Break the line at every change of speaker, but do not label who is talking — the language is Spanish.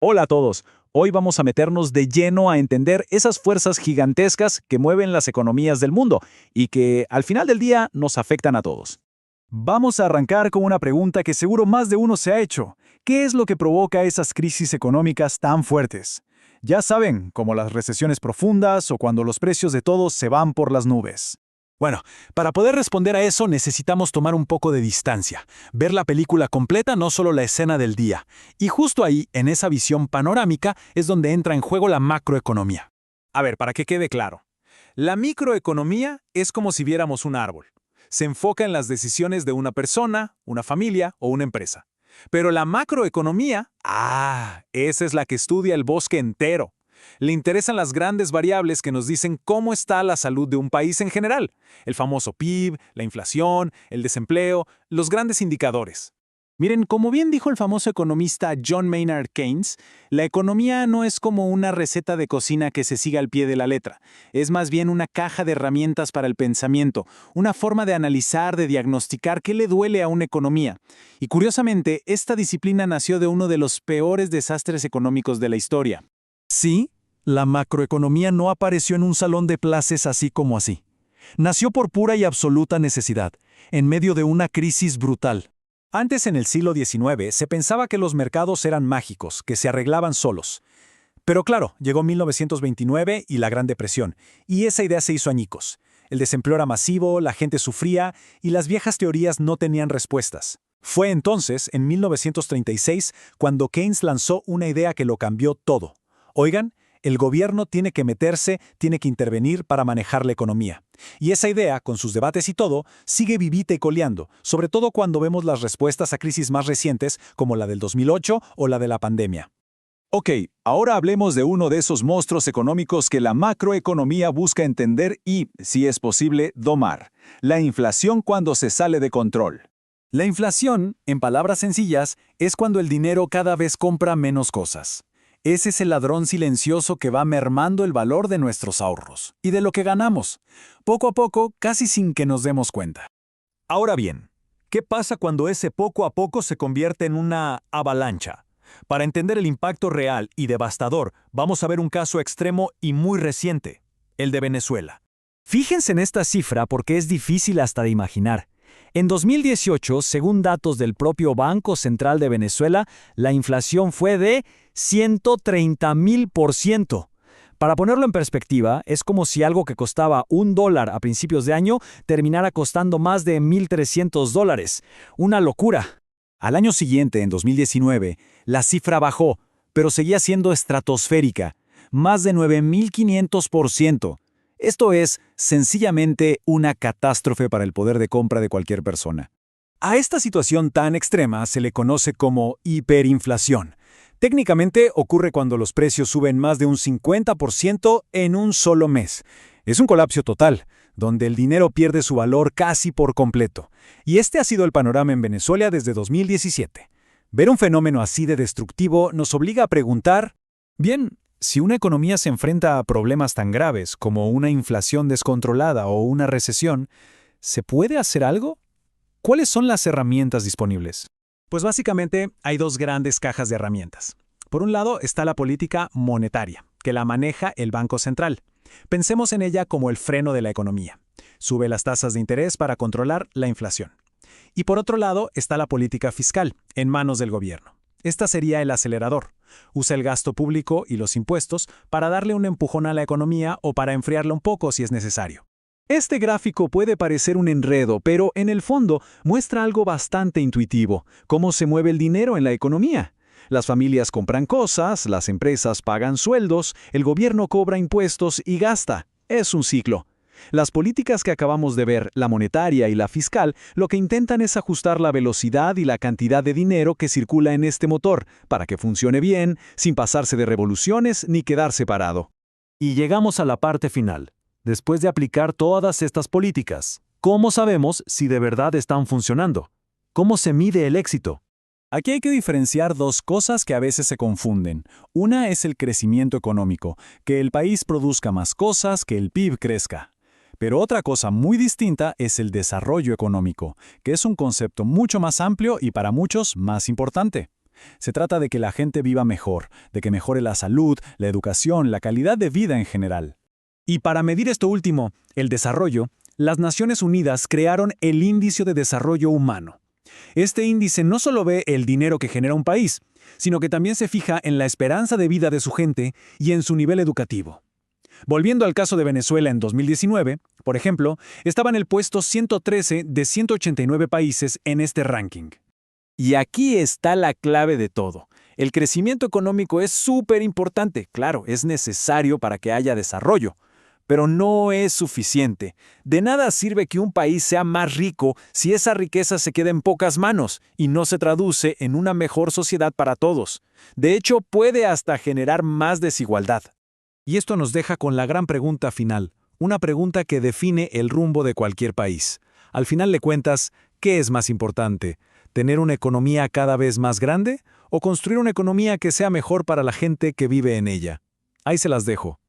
Hola a todos. Hoy vamos a meternos de lleno a entender esas fuerzas gigantescas que mueven las economías del mundo y que al final del día nos afectan a todos.
Vamos a arrancar con una pregunta que seguro más de uno se ha hecho. ¿Qué es lo que provoca esas crisis económicas tan fuertes? Ya saben, como las recesiones profundas o cuando los precios de todo se van por las nubes. Bueno, para poder responder a eso necesitamos tomar un poco de distancia, ver la película completa, no solo la escena del día. Y justo ahí, en esa visión panorámica, es donde entra en juego la macroeconomía.
A ver, para que quede claro. La microeconomía es como si viéramos un árbol. Se enfoca en las decisiones de una persona, una familia o una empresa. Pero la macroeconomía, esa es la que estudia el bosque entero. Le interesan las grandes variables que nos dicen cómo está la salud de un país en general. El famoso PIB, la inflación, el desempleo, los grandes indicadores. Miren, como bien dijo el famoso economista John Maynard Keynes, la economía no es como una receta de cocina que se siga al pie de la letra. Es más bien una caja de herramientas para el pensamiento, una forma de analizar, de diagnosticar qué le duele a una economía. Y curiosamente, esta disciplina nació de uno de los peores desastres económicos de la historia.
Sí, la macroeconomía no apareció en un salón de clases así como así. Nació por pura y absoluta necesidad, en medio de una crisis brutal.
Antes, en el siglo XIX, se pensaba que los mercados eran mágicos, que se arreglaban solos. Pero claro, llegó 1929 y la Gran Depresión, y esa idea se hizo añicos. El desempleo era masivo, la gente sufría, y las viejas teorías no tenían respuestas. Fue entonces, en 1936, cuando Keynes lanzó una idea que lo cambió todo. Oigan, el gobierno tiene que meterse, tiene que intervenir para manejar la economía. Y esa idea, con sus debates y todo, sigue vivita y coleando, sobre todo cuando vemos las respuestas a crisis más recientes como la del 2008 o la de la pandemia.
Ok, ahora hablemos de uno de esos monstruos económicos que la macroeconomía busca entender y, si es posible, domar: la inflación cuando se sale de control.
La inflación, en palabras sencillas, es cuando el dinero cada vez compra menos cosas. Ese es el ladrón silencioso que va mermando el valor de nuestros ahorros y de lo que ganamos, poco a poco, casi sin que nos demos cuenta. Ahora bien, ¿qué pasa cuando ese poco a poco se convierte en una avalancha? Para entender el impacto real y devastador, vamos a ver un caso extremo y muy reciente, el de Venezuela. Fíjense en esta cifra porque es difícil hasta de imaginar. En 2018, según datos del propio Banco Central de Venezuela, la inflación fue de 130,000%. Para ponerlo en perspectiva, es como si algo que costaba $1 a principios de año terminara costando más de $1,300. Una locura.
Al año siguiente, en 2019, la cifra bajó, pero seguía siendo estratosférica, más de 9,500%. Esto es, sencillamente, una catástrofe para el poder de compra de cualquier persona.
A esta situación tan extrema se le conoce como hiperinflación. Técnicamente ocurre cuando los precios suben más de un 50% en un solo mes. Es un colapso total, donde el dinero pierde su valor casi por completo. Y este ha sido el panorama en Venezuela desde 2017. Ver un fenómeno así de destructivo nos obliga a preguntar, bien, si una economía se enfrenta a problemas tan graves como una inflación descontrolada o una recesión, ¿se puede hacer algo? ¿Cuáles son las herramientas disponibles?
Pues básicamente hay dos grandes cajas de herramientas. Por un lado está la política monetaria, que la maneja el Banco Central. Pensemos en ella como el freno de la economía. Sube las tasas de interés para controlar la inflación. Y por otro lado está la política fiscal, en manos del gobierno. Esta sería el acelerador. Usa el gasto público y los impuestos para darle un empujón a la economía o para enfriarla un poco si es necesario.
Este gráfico puede parecer un enredo, pero en el fondo muestra algo bastante intuitivo: cómo se mueve el dinero en la economía. Las familias compran cosas, las empresas pagan sueldos, el gobierno cobra impuestos y gasta. Es un ciclo. Las políticas que acabamos de ver, la monetaria y la fiscal, lo que intentan es ajustar la velocidad y la cantidad de dinero que circula en este motor, para que funcione bien, sin pasarse de revoluciones ni quedarse parado.
Y llegamos a la parte final. Después de aplicar todas estas políticas, ¿cómo sabemos si de verdad están funcionando? ¿Cómo se mide el éxito?
Aquí hay que diferenciar dos cosas que a veces se confunden. Una es el crecimiento económico, que el país produzca más cosas, que el PIB crezca. Pero otra cosa muy distinta es el desarrollo económico, que es un concepto mucho más amplio y para muchos más importante.
Se trata de que la gente viva mejor, de que mejore la salud, la educación, la calidad de vida en general.
Y para medir esto último, el desarrollo, las Naciones Unidas crearon el Índice de Desarrollo Humano. Este índice no solo ve el dinero que genera un país, sino que también se fija en la esperanza de vida de su gente y en su nivel educativo. Volviendo al caso de Venezuela en 2019, por ejemplo, estaba en el puesto 113 de 189 países en este ranking.
Y aquí está la clave de todo. El crecimiento económico es súper importante, claro, es necesario para que haya desarrollo, pero no es suficiente. De nada sirve que un país sea más rico si esa riqueza se queda en pocas manos y no se traduce en una mejor sociedad para todos. De hecho, puede hasta generar más desigualdad.
Y esto nos deja con la gran pregunta final, una pregunta que define el rumbo de cualquier país. Al final de cuentas, ¿qué es más importante? ¿Tener una economía cada vez más grande o construir una economía que sea mejor para la gente que vive en ella? Ahí se las dejo.